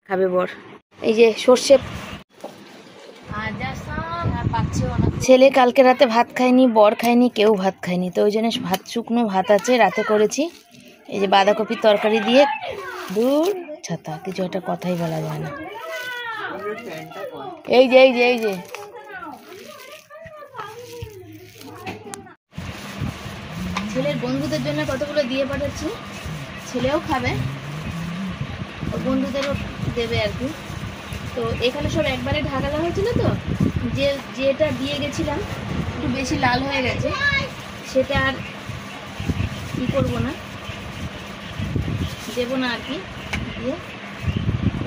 খাবে বর। এই যে সর্ষে, ছেলে কালকে রাতে ভাত খায়নি, বর খায়নি, কেউ ভাত খায়নি, তো ওই জন্য ভাত, শুকনো ভাত আছে রাতে করেছি। এই যে বাঁধাকপির তরকারি দিয়ে, দূর ছাতা কিছু একটা কথাই বলা যায় না। এই যে এই যে এই যে ছেলের বন্ধুদের জন্য কতগুলো দিয়ে পাঠাচ্ছি, ছেলেও খাবে, ওর বন্ধুদেরও দেবে আর কি। তো এখানে সব একবারে ঢাকালা হয়েছিল, তো যেটা দিয়ে গেছিলাম একটু বেশি লাল হয়ে গেছে, সেটা আর কি করবো না, দেবো না আর কি, দিয়ে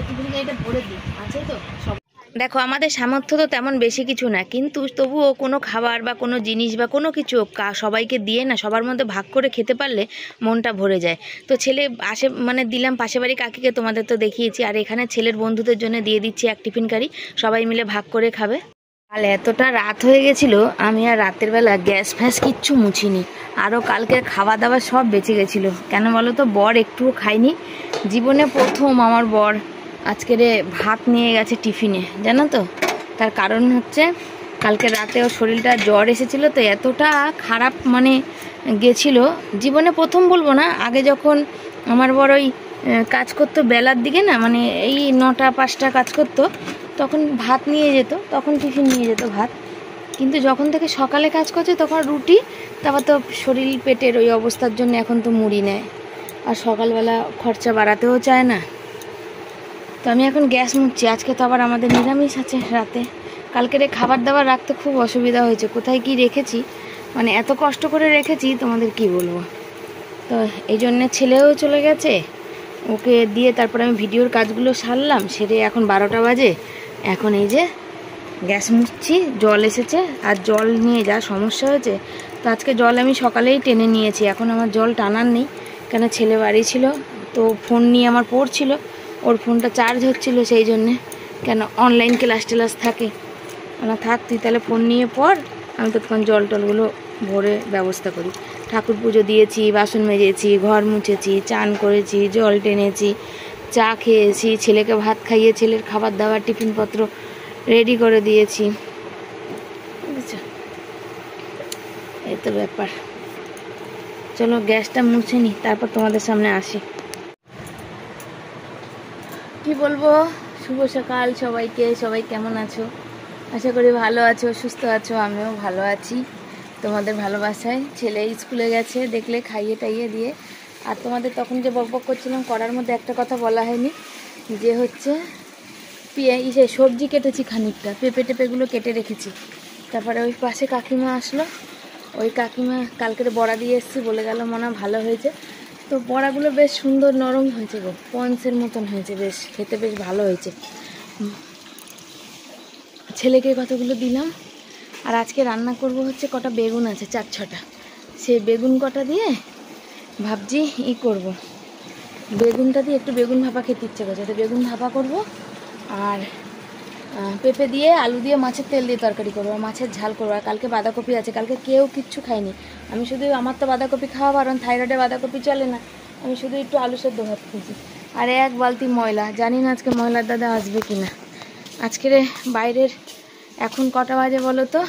একটুখানি এটা ভরে দিই, আছে তো সব। দেখো আমাদের সামর্থ্য তো তেমন বেশি কিছু না, কিন্তু তবুও কোনো খাবার বা কোনো জিনিস বা কোনো কিছু সবাইকে দিয়ে না, সবার মধ্যে ভাগ করে খেতে পারলে মনটা ভরে যায়। তো ছেলে আসে মানে দিলাম পাশের বাড়ি কাকিকে, তোমাদের তো দেখিয়েছি, আর এখানে ছেলের বন্ধুদের জন্য দিয়ে দিচ্ছি এক টিফিন কারি, সবাই মিলে ভাগ করে খাবে। কাল এতটা রাত হয়ে গেছিলো, আমি আর রাতের বেলা গ্যাস ফ্যাস কিচ্ছু মুছিনি, আরও কালকে খাওয়া দাওয়া সব বেঁচে গেছিলো। কেন বলো তো, বর একটুও খায়নি, জীবনে প্রথম আমার বর আজকের ভাত নিয়ে গেছে টিফিনে, জানো তো। তার কারণ হচ্ছে কালকে রাতে ওর শরীরটা জ্বর এসেছিলো, তো এতটা খারাপ মানে গেছিলো, জীবনে প্রথম বলবো না, আগে যখন আমার বর ওই কাজ করতো বেলার দিকে না, মানে এই 9টা 5টা কাজ করতো, তখন ভাত নিয়ে যেত, তখন টিফিন নিয়ে যেত ভাত। কিন্তু যখন থেকে সকালে কাজ করছে তখন রুটি, তারপর তো শরীর পেটের ওই অবস্থার জন্য এখন তো মুড়ি নেয়, আর সকালবেলা খরচা বাড়াতেও চায় না। তো আমি এখন গ্যাস মুছছি, আজকে তো আবার আমাদের নিরামিষ আছে রাতে। কালকের খাবার দাবার রাখতে খুব অসুবিধা হয়েছে, কোথায় কি রেখেছি, মানে এত কষ্ট করে রেখেছি তোমাদের কি বলবো। তো এই জন্যে ছেলেও চলে গেছে, ওকে দিয়ে তারপরে আমি ভিডিওর কাজগুলো সারলাম, সেরে এখন 12টা বাজে, এখন এই যে গ্যাস মুছছি। জল এসেছে, আর জল নিয়ে যা সমস্যা হয়েছে, তো আজকে জল আমি সকালেই টেনে নিয়েছি, এখন আমার জল টানার নেই, কেন ছেলে বাড়ি ছিল, তো ফোন নিয়ে আমার পড়ছিল, ওর ফোনটা চার্জ হচ্ছিল, সেই জন্যে, কেন অনলাইন ক্লাস টেলাস থাকে, না থাক তুই তাহলে ফোন নিয়ে পড়, আমি ততক্ষণ জল টলগুলো ভরে ব্যবস্থা করি। ঠাকুর পুজো দিয়েছি, বাসন মেজেছি, ঘর মুছেছি, চান করেছি, জল টেনেছি, চা খেয়েছি, ছেলেকে ভাত খাইয়ে ছেলের খাবার দাবার টিফিনপত্র রেডি করে দিয়েছি, বুঝেছ, এই তো ব্যাপার। চলো গ্যাসটা মুছে নিই, তারপর তোমাদের সামনে আসি। কি বলবো, শুভ সকাল সবাইকে, সবাই কেমন আছো, আশা করি ভালো আছো, সুস্থ আছো, আমিও ভালো আছি তোমাদের ভালোবাসায়। ছেলে স্কুলে গেছে দেখলে, খাইয়ে টাইয়ে দিয়ে। আর তোমাদের তখন যে বকবক করছিলাম করার মধ্যে একটা কথা বলা হয়নি, যে হচ্ছে সবজি কেটেছি খানিকটা, পেঁপে টেপেগুলো কেটে রেখেছি। তারপরে ওই পাশে কাকিমা আসলো, ওই কাকিমা কালকের বড়া দিয়ে এসেছি, বলে গেল মনে ভালো হয়েছে, তো বড়াগুলো বেশ সুন্দর নরম হয়েছে গো, পন্সের মতন হয়েছে, বেশ খেতে বেশ ভালো হয়েছে। ছেলেকে কতগুলো দিলাম। আর আজকে রান্না করব হচ্ছে কটা বেগুন আছে, 4-6টা, সেই বেগুন কটা দিয়ে ভাবছি করব, বেগুনটা দিয়ে একটু বেগুন ভাপা খেতে ইচ্ছে করছে, তো বেগুন ভাপা করব, আর পেঁপে দিয়ে আলু দিয়ে মাছের তেল দিয়ে তরকারি করবো, মাছের ঝাল করবো। আর কালকে বাঁধাকপি আছে, কালকে কেউ কিচ্ছু খায়নি, আমি শুধু, আমার তো বাঁধাকপি খাওয়া কারণ থাইরয়েডে বাঁধাকপি চলে না, আমি শুধু একটু আলু সেদ্ধ ভাত খেয়েছি। আর 1 বালতি ময়লা, জানি না আজকে ময়লার দাদা আসবে কি না। আজকের বাইরের এখন কটা বাজে বলো তো,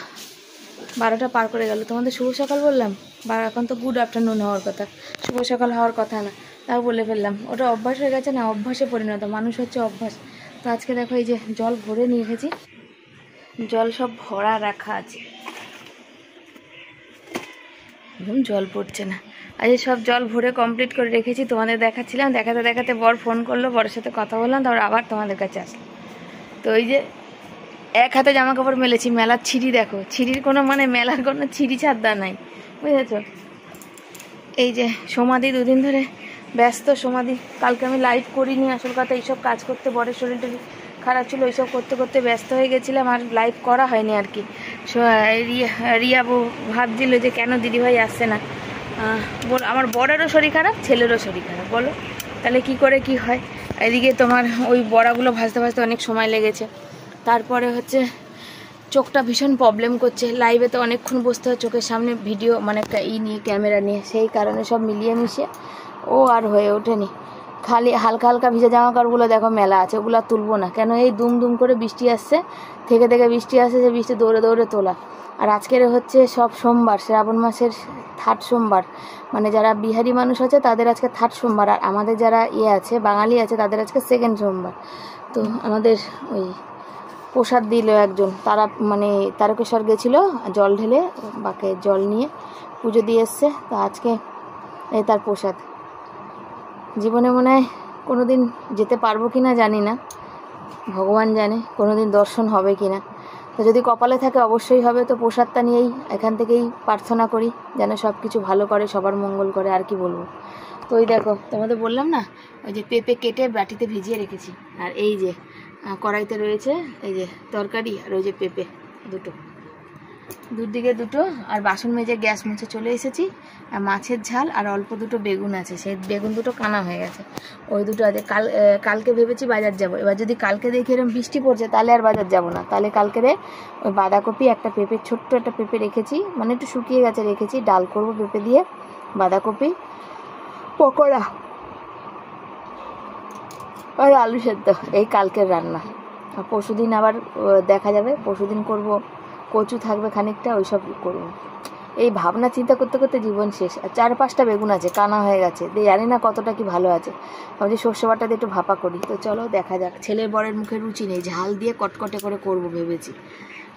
12টা পার করে গেল। তোমাদের শুভ সকাল বললাম, বা এখন তো গুড আফটারনুন হওয়ার কথা, শুভ সকাল হওয়ার কথা না, তাও বলে ফেললাম। ওটা অভ্যাস হয়ে গেছে না, অভ্যাসে পরিণত, মানুষ হচ্ছে অভ্যাস। তো আজকে দেখো এই যে জল ভরে নিয়ে এসেছি, জল সব ভরা রাখা আছে, জল পড়ছে না, আজকে সব জল ভরে কমপ্লিট করে রেখেছি। তোমাদের দেখাচ্ছিলাম, দেখাতে দেখাতে বর ফোন করলো, বরের সাথে কথা বললাম, তারপর আবার তোমাদের কাছে আসলাম। তো ওই যে এক হাতে জামা কাপড় মেলেছি, মেলার ছিঁড়ি দেখো, ছিঁড়ির কোনো মানে মেলার কোনো ছিঁড়ি ছাড়দা নাই, বুঝেছো। এই যে সমাধি 2 দিন ধরে ব্যস্ত, সমাধি কালকে আমি লাইভ করিনি, আসল কথা এইসব কাজ করতে, বরের শরীরটা খারাপ ছিল, এইসব করতে করতে ব্যস্ত হয়ে গেছিলাম, আর লাইভ করা হয়নি আর কি। রিয়া বউ ভাবছিল যে কেন দিদিভাই আসছে না, আমার বরেরও শরীর খারাপ, ছেলেরও শরীর খারাপ, বলো তাহলে কি করে কি হয়। এদিকে তোমার ওই বড়াগুলো ভাজতে ভাজতে অনেক সময় লেগেছে, তারপরে হচ্ছে চোখটা ভীষণ প্রবলেম করছে, লাইভে তো অনেকক্ষণ বসতে হয় চোখের সামনে, ভিডিও মানে নিয়ে ক্যামেরা নিয়ে, সেই কারণে সব মিলিয়ে মিশিয়ে ও আর হয়ে ওঠেনি। খালি হালকা হালকা ভিজে জামা কাপড়গুলো দেখো মেলা আছে, ওগুলো তুলবো না, কেন এই দুম দুম করে বৃষ্টি আসছে, থেকে থেকে বৃষ্টি আসছে, যে বৃষ্টি দৌড়ে দৌড়ে তোলা। আর আজকের হচ্ছে সব সোমবার, শ্রাবণ মাসের 3rd সোমবার, মানে যারা বিহারি মানুষ আছে তাদের আজকে 3rd সোমবার, আর আমাদের যারা আছে বাঙালি আছে তাদের আজকে 2nd সোমবার। তো আমাদের ওই প্রসাদ দিল একজন, তারা মানে তারকেশ্বর গেছিলো জল ঢেলে, বাকে জল নিয়ে পুজো দিয়ে এসছে, তো আজকে এই তার প্রসাদ। জীবনে মনে হয় কোনো দিন যেতে পারবো কি না জানি না, ভগবান জানে কোনো দিন দর্শন হবে কি না। তো যদি কপালে থাকে অবশ্যই হবে। তো প্রসাদটা নিয়েই এখান থেকেই প্রার্থনা করি যেন সব কিছু ভালো করে, সবার মঙ্গল করে, আর কি বলবো। তো ওই দেখো তোমাদের বললাম না, ওই যে পেঁপে কেটে বাটিতে ভিজিয়ে রেখেছি, আর এই যে কড়াইতে রয়েছে এই যে তরকারি, আর ওই যে পেঁপে দুদিকে দুটো, আর বাসন মেজে গ্যাস মুছে চলে এসেছি, আর মাছের ঝাল, আর অল্প দুটো বেগুন আছে, সেই বেগুন দুটো কানা হয়ে গেছে, ওই দুটো আছে। কালকে ভেবেছি বাজার যাব, এবার যদি কালকে দেখি এরকম বৃষ্টি পড়ছে তাহলে আর বাজার যাব না, তাহলে কালকে ওই বাঁধাকপি, একটা পেঁপে, ছোট্ট একটা পেঁপে রেখেছি, মানে একটু শুকিয়ে গেছে রেখেছি, ডাল করব পেঁপে দিয়ে, বাঁধাকপি পকোড়া আর আলু সেদ্ধ, এই কালকের রান্না। আর পরশুদিন আবার দেখা যাবে, পরশুদিন করব কচু থাকবে খানিকটা, ওইসব করবো। এই ভাবনা চিন্তা করতে করতে জীবন শেষ। আর 4-5টা বেগুন আছে, কানা হয়ে গেছে, জানি না কতটা কি ভালো আছে, ভাবছি সর্ষে বাটা দিয়ে একটু ভাপা করি। তো চলো দেখা যাক, ছেলের বরের মুখে রুচি নেই, ঝাল দিয়ে কটকটে করে করব ভেবেছি,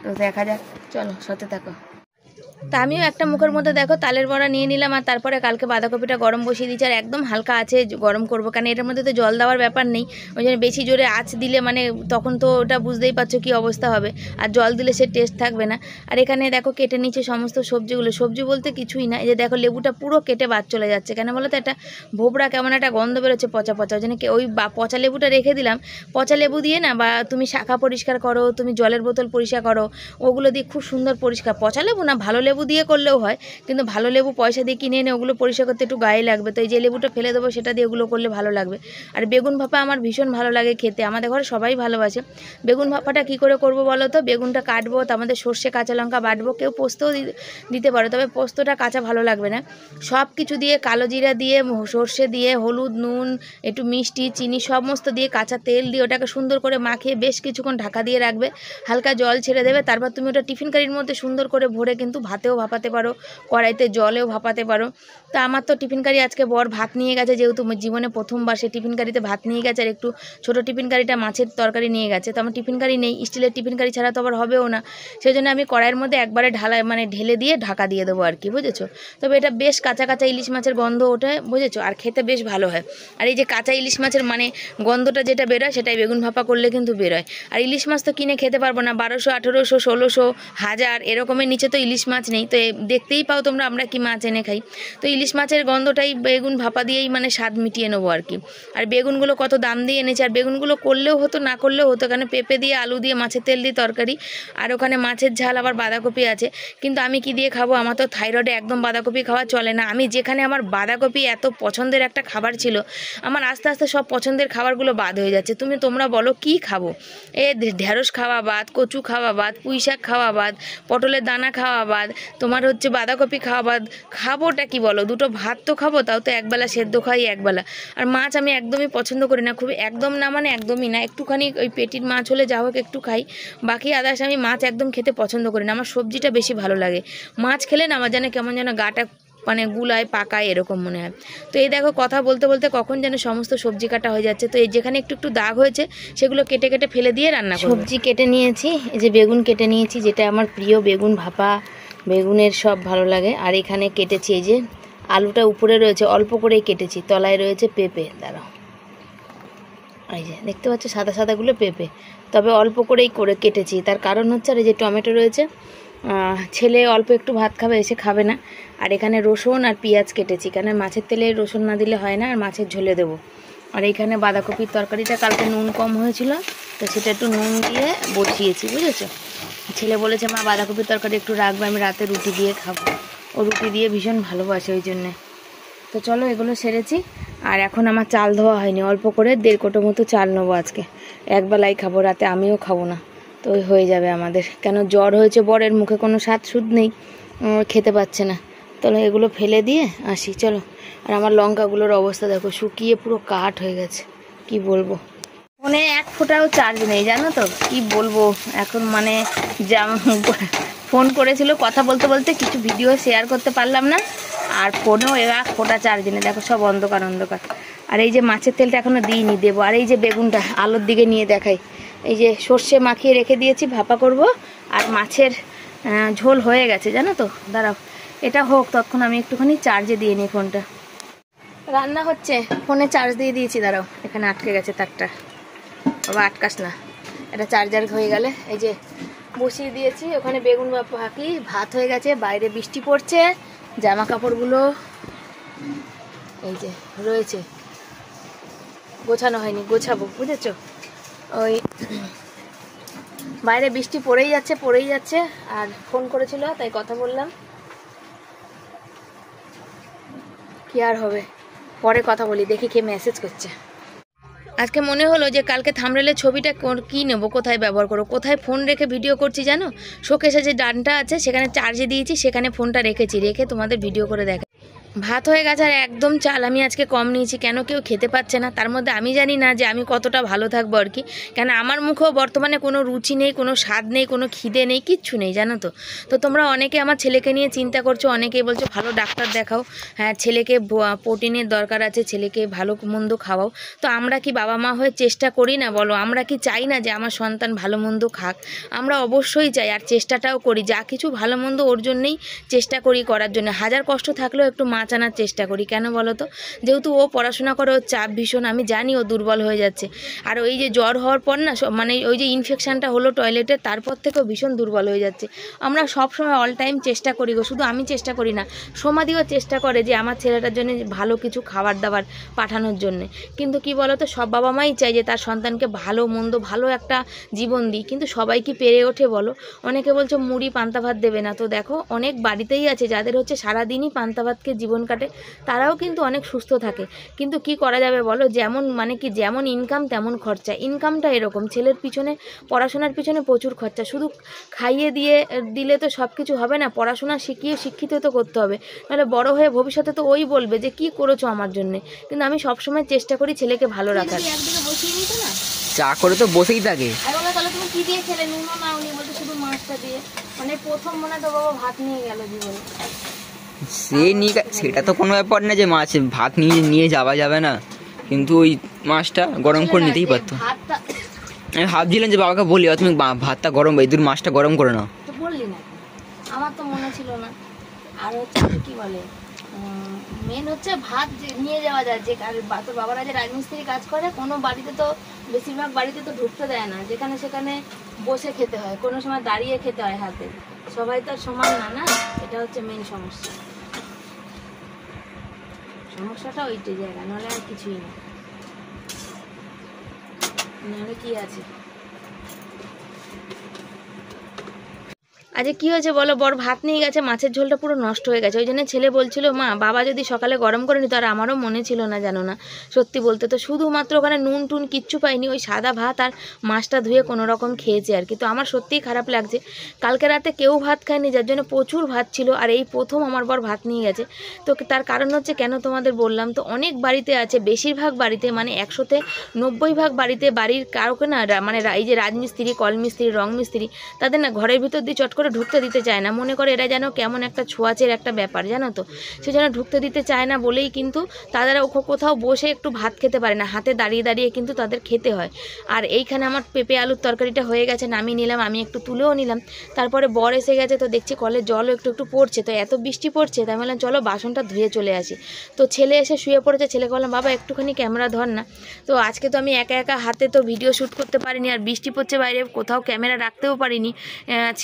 তো দেখা যাক, চলো সাথে থাকো। তা আমিও একটা মুখের মধ্যে দেখো তালের বড়া নিয়ে নিলাম, আর তারপরে কালকে বাঁধাকপিটা গরম বসিয়ে দিচ্ছি, আর একদম হালকা আছে গরম করবো, কারণ এটার মধ্যে তো জল দেওয়ার ব্যাপার নেই, ওই জন্য বেশি জোরে আঁচ দিলে মানে তখন তো ওটা বুঝতেই পারছো কী অবস্থা হবে, আর জল দিলে সে টেস্ট থাকবে না। আর এখানে দেখো কেটে নিচ্ছে সমস্ত সবজিগুলো, সবজি বলতে কিছুই না, এই যে দেখো লেবুটা পুরো কেটে বাদ চলে যাচ্ছে, কেন বলো তো, একটা ভোবরা কেমন একটা গন্ধ বেরোচ্ছে পচা পচা, ওই জন্য ওই পচা লেবুটা রেখে দিলাম। পচা লেবু দিয়ে না, বা তুমি শাখা পরিষ্কার করো, তুমি জলের বোতল পরিষ্কার করো, ওগুলো দিয়ে খুব সুন্দর পরিষ্কার, পচা লেবু না ভালো লেবু দিয়ে করলেও হয়, কিন্তু ভালো লেবু পয়সা দিয়ে কিনে এনে ওগুলো পরিষ্কার করতে একটু গায়ে লাগবে, তো এই যে লেবুটা ফেলে দেবো সেটা দিয়ে ওগুলো করলে ভালো লাগবে। আর বেগুন ভাপা আমার ভীষণ ভালো লাগে খেতে, আমাদের ঘরে সবাই ভালোবাসে। বেগুন ভাপাটা কী করে করবো বলো তো, বেগুনটা কাটবো, তার মধ্যে সর্ষে কাঁচা লঙ্কা বাটবো, কেউ পোস্তও দিতে পারো, তবে পোস্তটা কাঁচা ভালো লাগবে না, সব কিছু দিয়ে কালো জিরা দিয়ে, সর্ষে দিয়ে, হলুদ, নুন, একটু মিষ্টি, চিনি সমস্ত দিয়ে, কাঁচা তেল দিয়ে ওটাকে সুন্দর করে মাখিয়ে বেশ কিছুক্ষণ ঢাকা দিয়ে রাখবে, হালকা জল ছেড়ে দেবে, তারপর তুমি ওটা টিফিন কারির মধ্যে সুন্দর করে ভরে কিন্তু ভাতেও ভাপাতে পারো, কড়াইতে জলেও ভাপাতে পারো। তা আমার তো টিফিন কারি আজকে বর ভাত নিয়ে গেছে, যেহেতু জীবনে প্রথমবার সে টিফিন কারিতে ভাত নিয়ে গেছে, আর একটু ছোটো টিফিন কারিটা মাছের তরকারি নিয়ে গেছে, তো আমার টিফিন কারি নেই, স্টিলের টিফিন কারি ছাড়া তো আবার হবেও না, সেই জন্য আমি কড়াইয়ের মধ্যে একবারে ঢেলে দিয়ে ঢাকা দিয়ে দেবো আর কি, বুঝেছো। তবে এটা বেশ কাঁচা কাঁচা ইলিশ মাছের গন্ধ ওঠে, বুঝেছো, আর খেতে বেশ ভালো হয়। আর এই যে কাঁচা ইলিশ মাছের মানে গন্ধটা যেটা বেরোয় সেটাই বেগুন ভাপা করলে কিন্তু বেরোয়। আর ইলিশ মাছ তো কিনে খেতে পারবো না, 1200, 1800, 1600, 1000 এরকমের নিচে তো ইলিশ মাছ নেই, তো দেখতেই পাও তোমরা আমরা কি মাছ এনে খাই, তো ইলিশ মাছের গন্ধটাই বেগুন ভাপা দিয়েই মানে স্বাদ মিটিয়ে নেবো আর কি। আর বেগুনগুলো কত দাম দিয়ে এনেছে, আর বেগুনগুলো করলেও হতো না করলেও হতো, কারণ পেঁপে দিয়ে, আলু দিয়ে, মাছের তেল দিয়ে তরকারি, আর ওখানে মাছের ঝাল, আবার বাঁধাকপি আছে, কিন্তু আমি কি দিয়ে খাবো, আমার তো থাইরয়েডে একদম বাঁধাকপি খাওয়া চলে না। আমি যেখানে আমার বাঁধাকপি এত পছন্দের একটা খাবার ছিল, আমার আস্তে আস্তে সব পছন্দের খাবারগুলো বাদ হয়ে যাচ্ছে। তোমরা বলো কি খাবো, ঢেঁড়স খাওয়া বাদ, কচু খাওয়া বাদ, পুঁই শাক খাওয়া বাদ, পটলের দানা খাওয়া বাদ, তোমার হচ্ছে বাঁধাকপি খাওয়া বাদ, খাবোটা কি বলো, দুটো ভাত তো খাবো, তাও তো একবেলা সেদ্ধ খাই একবেলা। আর মাছ আমি একদমই পছন্দ করি না, খুব একদম না মানে একদমই না, একটুখানি ওই পেটির মাছ হলে যা হোক একটু খাই, বাকি আদার্স আমি মাছ একদম খেতে পছন্দ করি না, আমার সবজিটা বেশি ভালো লাগে। মাছ খেলে না আমার যেন কেমন যেন গাটা মানে গুলায় পাকায় এরকম মনে হয়। তো এই দেখো কথা বলতে বলতে কখন যেন সমস্ত সবজি কাটা হয়ে যাচ্ছে, তো এই যেখানে একটু একটু দাগ হয়েছে সেগুলো কেটে কেটে ফেলে দিয়ে রান্না করব। সবজি কেটে নিয়েছি, এই যে বেগুন কেটে নিয়েছি, যেটা আমার প্রিয় বেগুন ভাপা, বেগুনের সব ভালো লাগে। আর এখানে কেটেছি এই যে আলুটা উপরে রয়েছে, অল্প করেই কেটেছি, তলায় রয়েছে পেঁপে, দাঁড়াও এই যে দেখতে পাচ্ছ সাদা সাদাগুলো পেঁপে, তবে অল্প করেই করে কেটেছি, তার কারণ হচ্ছে আর এই যে টমেটো রয়েছে, ছেলে অল্প একটু ভাত খাবে, এসে খাবে না। আর এখানে রসুন আর পেঁয়াজ কেটেছি, কারণ মাছের তেলে রসুন না দিলে হয় না, আর মাছের ঝোলে দেবো। আর এইখানে বাঁধাকপির তরকারিটা কালকে নুন কম হয়েছিল, তো সেটা একটু নুন দিয়ে বসিয়েছি, বুঝেছো। ছেলে বলেছে মা বাঁধাকপির তরকারি একটু রাখবে, আমি রাতে রুটি দিয়ে খাবো, ও রুটি দিয়ে ভীষণ ভালোবাসে ওই জন্যে। তো চলো এগুলো সেরেছি, আর এখন আমার চাল ধোয়া হয়নি, অল্প করে 1.5 কোটো মতো চাল নেবো আজকে, একবেলাই খাবো, রাতে আমিও খাবো না, তো ওই হয়ে যাবে আমাদের। কেন জ্বর হয়েছে বরের, মুখে কোনো স্বাদ সুদ নেই, খেতে পাচ্ছে না, তাহলে এগুলো ফেলে দিয়ে আসি চলো। আর আমার লঙ্কাগুলোর অবস্থা দেখো, শুকিয়ে পুরো কাঠ হয়ে গেছে, কি বলবো। ফোনে 1 ফোঁটাও চার্জ নেই জানো তো, কি বলবো এখন, মানে যা ফোন করেছিল কথা বলতে বলতে কিছু ভিডিও শেয়ার করতে পারলাম না, আর ফোনেও 1 ফোঁটা চার্জ নেই, দেখো সব অন্ধকার অন্ধকার। আর এই যে মাছের তেলটা এখনো দিইনি, দেবো। আর এই যে বেগুনটা আলোর দিকে নিয়ে দেখাই, এই যে সর্ষে মাখিয়ে রেখে দিয়েছি, ভাপা করব। আর মাছের ঝোল হয়ে গেছে জানো তো, দাঁড়াও এটা হোক, ততক্ষণ আমি একটুখানি চার্জে দিয়ে নিই ফোনটা। রান্না হচ্ছে, ফোনে চার্জ দিয়ে দিয়েছি, দাঁড়াও এখানে আটকে গেছে তারটা, বাবা আটকাস না, এটা চার্জার হয়ে গেলে এই যে বসিয়ে দিয়েছি। ওখানে বেগুন পাকি ভাত হয়ে গেছে, বাইরে বৃষ্টি পড়ছে, জামা কাপড়গুলো এই যে রয়েছে, গোছানো হয়নি, গোছাবো বুঝেছো। ওই বাইরে বৃষ্টি পড়েই যাচ্ছে। আর ফোন করেছিল তাই কথা বললাম, কি আর হবে, পরে কথা বলি, দেখি কে মেসেজ করছে। আজকে মনে হলো যে কালকে থাম্বনেলের ছবিটা কি নেব, কোথায় ব্যবহার করবো, কোথায় ফোন রেখে ভিডিও করছি জানো, শোকেসে যে ডানটা আছে সেখানে চার্জে দিয়েছি, সেখানে ফোনটা রেখে তোমাদের ভিডিও করে দেখা। ভাত হয়ে গেছে, আর একদম চাল আমি আজকে কম নিয়েছি, কেন কেউ খেতে পাচ্ছে না, তার মধ্যে আমি জানি না যে আমি কতটা ভালো থাকবো আর কি, কেন আমার মুখেও বর্তমানে কোনো রুচি নেই, কোনো স্বাদ নেই, কোনো খিদে নেই, কিচ্ছু নেই জানো তো। তো তোমরা অনেকে আমার ছেলেকে নিয়ে চিন্তা করছো, অনেকেই বলছো ভালো ডাক্তার দেখাও, হ্যাঁ ছেলেকে প্রোটিনের দরকার আছে, ছেলেকে ভালো মন্দ খাওয়াও। তো আমরা কি বাবা মা হয়ে চেষ্টা করি না বলো, আমরা কি চাই না যে আমার সন্তান ভালো মন্দ খাক, আমরা অবশ্যই চাই, আর চেষ্টাটাও করি, যা কিছু ভালো মন্দ ওর জন্যেই চেষ্টা করি করার জন্য, হাজার কষ্ট থাকলেও একটু মাছ আনার চেষ্টা করি। কেন বলো তো, যেহেতু ও পড়াশোনা করে, ওর চাপ ভীষণ, আমি জানি ও দুর্বল হয়ে যাচ্ছে। আর ওই যে জ্বর হওয়ার পর না, মানে ওই যে ইনফেকশানটা হলো টয়লেটে, তারপর থেকেও ভীষণ দুর্বল হয়ে যাচ্ছে। আমরা সবসময় অল টাইম চেষ্টা করি গো, শুধু আমি চেষ্টা করি না, সমাধিও চেষ্টা করে যে আমার ছেলেটার জন্য ভালো কিছু খাবার দাবার পাঠানোর জন্যে। কিন্তু কি বলো তো, সব বাবা মাই চাই যে তার সন্তানকে ভালো মন্দ ভালো একটা জীবন দিই, কিন্তু সবাই কি পেরে ওঠে বলো। অনেকে বলছো মুড়ি পান্তা ভাত দেবে না, তো দেখো অনেক বাড়িতেই আছে যাদের হচ্ছে সারাদিনই পান্তা ভাতকে জীবন কাটে, তারাও কিন্তু অনেক সুস্থ থাকে। কিন্তু কি করা যাবে বলো, যেমন মানে কি যেমন ইনকাম তেমন খরচা, ইনকামটা এরকম, ছেলের পিছনে পড়াশোনার পিছনে প্রচুর খরচা, শুধু খাইয়ে দিলে তো সব কিছু হবে না, পড়াশোনা শিখিয়ে শিক্ষিত তো করতে হবে, নাহলে বড় হয়ে ভবিষ্যতে তো ওই বলবে যে কি করেছো আমার জন্যে। কিন্তু আমি সবসময় চেষ্টা করি ছেলেকে ভালো রাখার। একদিকে বসিয়ে নিতে না, চা করে তো বসেই থাকে। তাহলে তুমি কি দিয়ে খেলে, নুনও নাও নি, বলতে শুধু মাছটা দিয়ে, মানে প্রথম মনে তো বাবা ভাত নিয়ে গেল জীবনে। সেটা তো কোনো ব্যাপার না যে মাছ ভাত নিয়ে যাওয়া যাবে না, কিন্তু ওই মাছটা গরম করে নিতেই পারতো। আমি ভাবছিলাম যে বাবাকে বলি তুমি ভাতটা গরম, এই মাছটা গরম করে নাও, তো বললি না, আমার তো মনে ছিল না। আর হচ্ছে কি বলে, মেন হচ্ছে ভাত নিয়ে যাওয়া যায়, যে তোর বাবারা যে রাজমিস্ত্রি কাজ করে, কোনো বাড়িতে তো বেশিরভাগ বাড়িতে তো ঢুকতে দেয় না, যেখানে সেখানে বসে খেতে হয়, কোনো সময় দাঁড়িয়ে খেতে হয় হাতে, সবাই তো সমান না, না এটা হচ্ছে মেন সমস্যাটা ওইটাই জায়গা, নাহলে আর কিছুই না, নাহলে কি আছে। আজকে কি হয়েছে বলো, বড় ভাত নিয়ে গেছে, মাছের ঝোলটা পুরো নষ্ট হয়ে গেছে, ওই জন্য ছেলে বলছিল মা বাবা যদি সকালে গরম করে নিত, আর আমারও মনে ছিল না জানো না সত্যি বলতে, তো শুধুমাত্র ওখানে নুন টুন কিচ্ছু পাইনি, ওই সাদা ভাত আর মাছটা ধুয়ে কোনো রকম খেয়েছে আর কি। তো আমার সত্যিই খারাপ লাগছে, কালকে রাতে কেউ ভাত খায়নি, যার জন্য প্রচুর ভাত ছিল, আর এই প্রথম আমার বর ভাত নিয়ে গেছে। তো তার কারণ হচ্ছে, কেন তোমাদের বললাম, তো অনেক বাড়িতে আছে, বেশিরভাগ বাড়িতে মানে 100তে 90 বাড়িতে বাড়ির কাউকে না, মানে এই যে রাজমিস্ত্রি, কলমিস্ত্রি, রং মিস্ত্রি, তাদের না ঘরের ভিতর দিয়ে চট করে ঢুকতে দিতে চায় না, মনে করে এরা যেন কেমন একটা ছোঁয়াচের একটা ব্যাপার জানো তো, সে যেন ঢুকতে দিতে চায় না বলেই কিন্তু তারা কোথাও বসে একটু ভাত খেতে পারে না, হাতে দাঁড়িয়ে দাঁড়িয়ে কিন্তু তাদের খেতে হয়। আর এইখানে আমার পেঁপে আলুর তরকারিটা হয়ে গেছে, নামিয়ে নিলাম, আমি একটু তুলেও নিলাম, তারপরে বর এসে গেছে, তো দেখছি কলের জলও একটু পড়ছে, তো এত বৃষ্টি পড়ছে, তাই বললাম চলো বাসনটা ধুয়ে চলে আসি। তো ছেলে এসে শুয়ে পড়েছে, ছেলেকে বললাম বাবা একটুখানি ক্যামেরা ধর না। তো আজকে তো আমি একা হাতে তো ভিডিও শ্যুট করতে পারিনি, আর বৃষ্টি পড়ছে বাইরে, কোথাও ক্যামেরা রাখতেও পারিনি,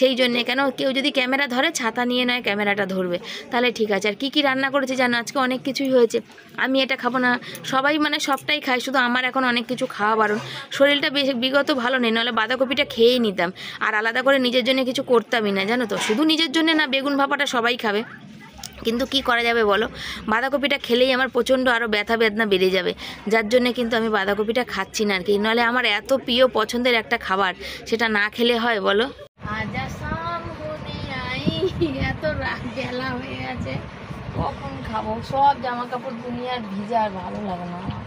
সেই জন্যে, কেন কেউ যদি ক্যামেরা ধরে ছাতা নিয়ে নয় ক্যামেরাটা ধরবে, তাহলে ঠিক আছে। আর কি রান্না করেছে জানো, আজকে অনেক কিছুই হয়েছে, আমি এটা খাবো না, সবাই মানে সবটাই খায়, শুধু আমার এখন অনেক কিছু খাওয়া বারণ, শরীরটা বিগত ভালো নেই, নাহলে বাঁধাকপিটা খেয়েই নিতাম, আর আলাদা করে নিজের জন্য কিছু করতামই না জানো তো, শুধু নিজের জন্য না, বেগুন ভাপাটা সবাই খাবে, কিন্তু কি করা যাবে বলো, বাঁধাকপিটা খেলেই আমার প্রচণ্ড আরও ব্যথা বেদনা বেড়ে যাবে, যার জন্য কিন্তু আমি বাঁধাকপিটা খাচ্ছি না আর কি, নাহলে আমার এত প্রিয় পছন্দের একটা খাবার, সেটা না খেলে হয় বলো। এত রাত বেলা হয়ে গেছে, কখন খাবো? সব জামা কাপড় দুনিয়ার ভিজা, আর ভালো লাগে না আমার।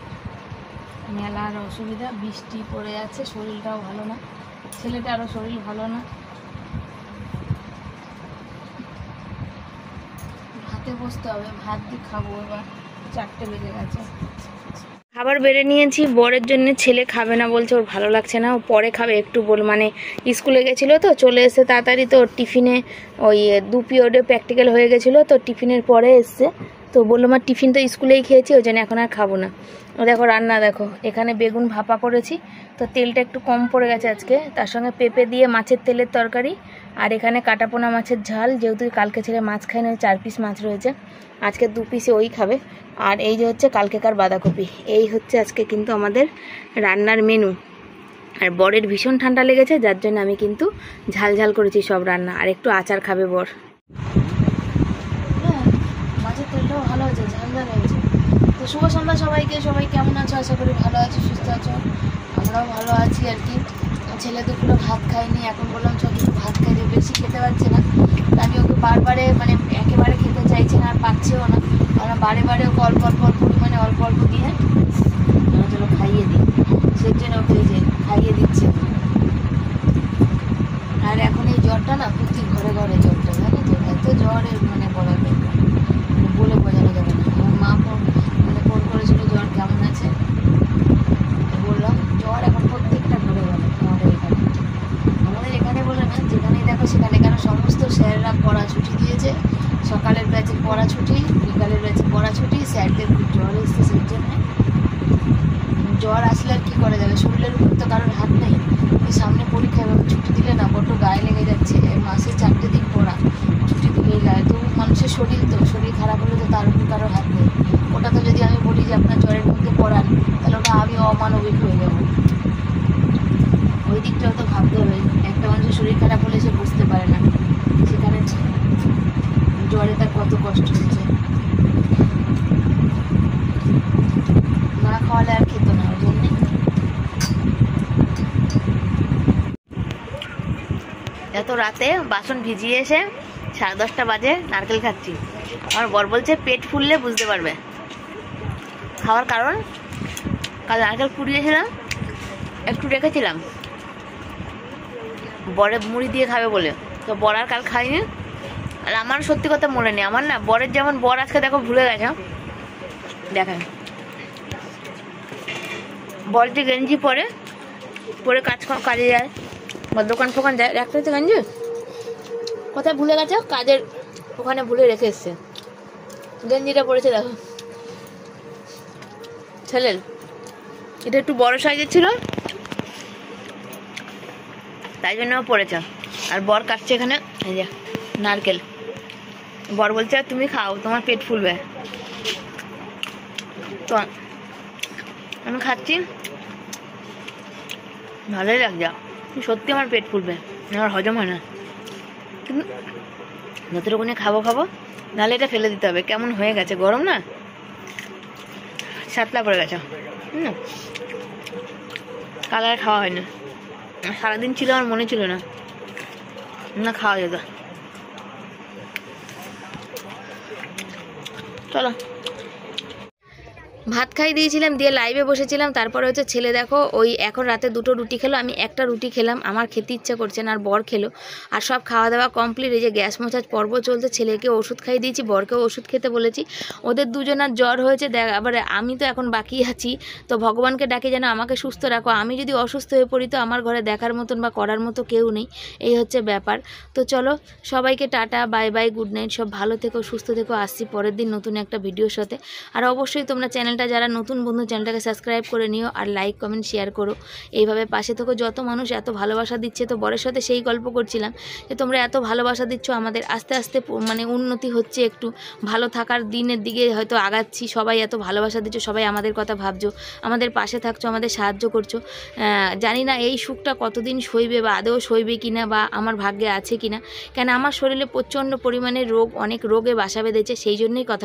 মেলার অসুবিধা, বৃষ্টি পড়ে যাচ্ছে, শরীরটাও ভালো না, ছেলেটারও শরীর ভালো না। ভাতে বসতে হবে, ভাত দিয়ে খাবো। এবার 4টে বেজে গেছে। খাবার বেড়ে নিয়েছি বরের জন্য। ছেলে খাবে না বলছে, ওর ভালো লাগছে না, ও পরে খাবে একটু মানে স্কুলে গেছিলো তো, চলে এসে তাড়াতাড়ি, তো টিফিনে ওই 2 পিরিয়ডে প্র্যাকটিক্যাল হয়ে গেছিলো, তো টিফিনের পরে এসছে, তো বললো মা টিফিন তো স্কুলেই খেয়েছি, ওই জন্য এখন আর খাবো না। ও দেখো রান্না দেখো, এখানে বেগুন ভাপা করেছি, তো তেলটা একটু কম পড়ে গেছে আজকে, তার সঙ্গে পেঁপে দিয়ে মাছের তেলের তরকারি, আর এখানে কাটাপোনা মাছের ঝাল, যেহেতু কালকে ছেলে মাছ খায় না, 4 পিস মাছ রয়েছে, আজকে 2 পিসে ওই খাবে। আর এই যে হচ্ছে কালকেকার বাঁধাকপি। এই হচ্ছে আজকে কিন্তু আমাদের রান্নার মেনু। আর বরের ভীষণ ঠান্ডা লেগেছে, যার জন্য আমি কিন্তু ঝাল ঝাল করেছি সব রান্না, আর একটু আচার খাবে বর। হ্যাঁ, মাছের তেলটাও ভালো হয়েছে, ঝাল ঝাল হয়েছে। তো শুভ সন্ধ্যা সবাইকে। সবাই কেমন আছো? আশা করি ভালো আছো, সুস্থ আছো। আমরাও ভালো আছি আর কি। ছেলে দুপুরে ভাত খায়নি, এখন বললাম চল একটু ভাত খাই, বেশি খেতে পারছে না। আমি ওকে বারবারে মানে একেবারে খেতে চাইছে না, আর পাচ্ছেও না। আমরা বারে বারে ওকে অল্প অল্প পরিমাণে অল্প অল্প দিয়ে চলো খাইয়ে দিই, সেই জন্য ওকে এই যে খাইয়ে দিচ্ছে। আর এখন এই জ্বরটা না প্রতি ঘরে ঘরে জ্বরটা, জানো তো, এত জ্বরের মানে বলা দরকার, বলে বোঝানো যাবে না। আমার মা মানে ফোন করেছিল জ্বর কেমন আছে, বললাম জ্বর এখন প্রত্যেকটা ঘরে ঘরে আমাদের এখানে। আমাদের এখানে বলে না, যেখানেই দেখো সেখানে, কেন সমস্ত স্যাররা পড়া ছুটি দিয়েছে। সকালের ব্যাচে পড়া ছুটি, বিকালের ব্যাচে পড়া ছুটি। স্যারদের খুব জ্বর এসছে, সেই জন্যে। জ্বর আসলে আর কী করা যাবে, শরীরের উপর তো কারোর হাত নেই। সামনে পরীক্ষা, এভাবে ছুটি দিলে না বড্ড গায়ে লেগে যাচ্ছে। মাসে 4টে দিন পড়া, ছুটি দিলেই গায়ে। তো মানুষের শরীর, তো শরীর খারাপ হলে তো তার উপর কারোর হাত নেই। ওটা তো যদি আমি বলি যে আপনার জ্বরের মধ্যে পড়ান, তাহলে ওটা আমি অমানবিক হয়ে যাবো। ওই দিকটাও তো ভাবতে হবে। একটা মানুষের শরীর খারাপ হলে সে বুঝতে পারে না, সেখানে জ্বরে তার কত কষ্ট হচ্ছে। না খাওয়ালে আর খেত না, ওই জন্যে। এত রাতে বাসন ভিজিয়ে এসে 10:30 বাজে নারকেল খাচ্ছি। আমার বর বলছে পেট ফুললে বুঝতে পারবে। খাওয়ার কারণ, কাল নারকেল কুড়িয়েছিলাম, একটু রেখেছিলাম বরে মুড়ি দিয়ে খাবে বলে, তো বর আর কাল খাইনি। আর আমার সত্যি কথা মনে নেই, আমার না বরের যেমন, বর আজকে দেখো ভুলে গেছে। দেখেন, বর যে গেঞ্জি পরে কাজে যায় বা দোকান ফোকান যায়, রাখতে হচ্ছে গেঞ্জি কোথায় ভুলে গেছে, কাজের ওখানে ভুলে রেখে এসছে। গেঞ্জিটা পরেছে দেখো ছেলের, এটা একটু বড় সাইজের ছিল, তাই জন্য পড়েছে। আর বর কাটছে এখানে এই যে নারকেল। বর বলছে তুমি খাও, তোমার পেট ফুলবে। তো আমি খাচ্ছি, ভালোই লাগছে, সত্যি আমার পেট ফুলবে, আমার হজম হয় না। কিন্তু যতটুকুনি খাবো, নাহলে এটা ফেলে দিতে হবে। কেমন হয়ে গেছে, গরম না, সাতলা পড়ে গেছে। কালার খাওয়া হয় না, সারাদিন ছিল, আমার মনে ছিল না খাওয়া যেত। চলো, ভাত খাই দিয়েছিলাম, দিয়ে লাইভে বসেছিলাম। তারপরে হচ্ছে ছেলে দেখো ওই এখন রাতে 2টো রুটি খেলো, আমি একটা রুটি খেলাম, আমার খেতে ইচ্ছা করছে না, আর বর খেলো। আর সব খাওয়া দাওয়া কমপ্লিট। এই যে গ্যাস মোছার পর্ব চলছে, ছেলেকে ওষুধ খাইয়ে দিয়েছি, বরকেও ওষুধ খেতে বলেছি। ওদের দুজনের জ্বর হয়েছে, আবার আমি তো এখন বাকি আছি। তো ভগবানকে ডাকে যেন আমাকে সুস্থ রাখো। আমি যদি অসুস্থ হয়ে পড়ি তো আমার ঘরে দেখার মতন বা করার মতো কেউ নেই, এই হচ্ছে ব্যাপার। তো চলো সবাইকে tata, bye bye, good night, সব ভালো থেকো, সুস্থ থেকো। আসছি পরের দিন নতুন একটা ভিডিওর সাথে। আর অবশ্যই তোমরা চ্যানেলটা, যারা নতুন বন্ধু, চ্যানেলটাকে সাবস্ক্রাইব করে নিও, আর লাইক কমেন্ট শেয়ার করো। এইভাবে পাশে থেকো। যত মানুষ এত ভালোবাসা দিচ্ছে, তো বরের সাথে সেই গল্প করছিলাম যে তোমরা এত ভালোবাসা দিচ্ছ, আমাদের আস্তে আস্তে মানে উন্নতি হচ্ছে, একটু ভালো থাকার দিনের দিকে হয়তো আগাচ্ছি। সবাই এত ভালোবাসা দিচ্ছ, সবাই আমাদের কথা ভাবছো, আমাদের পাশে থাকছো, আমাদের সাহায্য করছো। জানি না এই সুখটা কতদিন সইবে, বা আদৌ সইবে কিনা, বা আমার ভাগ্যে আছে কিনা। কেন আমার শরীরে প্রচণ্ড পরিমাণে রোগ, অনেক রোগে বাসা বেঁধেছে, সেই জন্যই কথা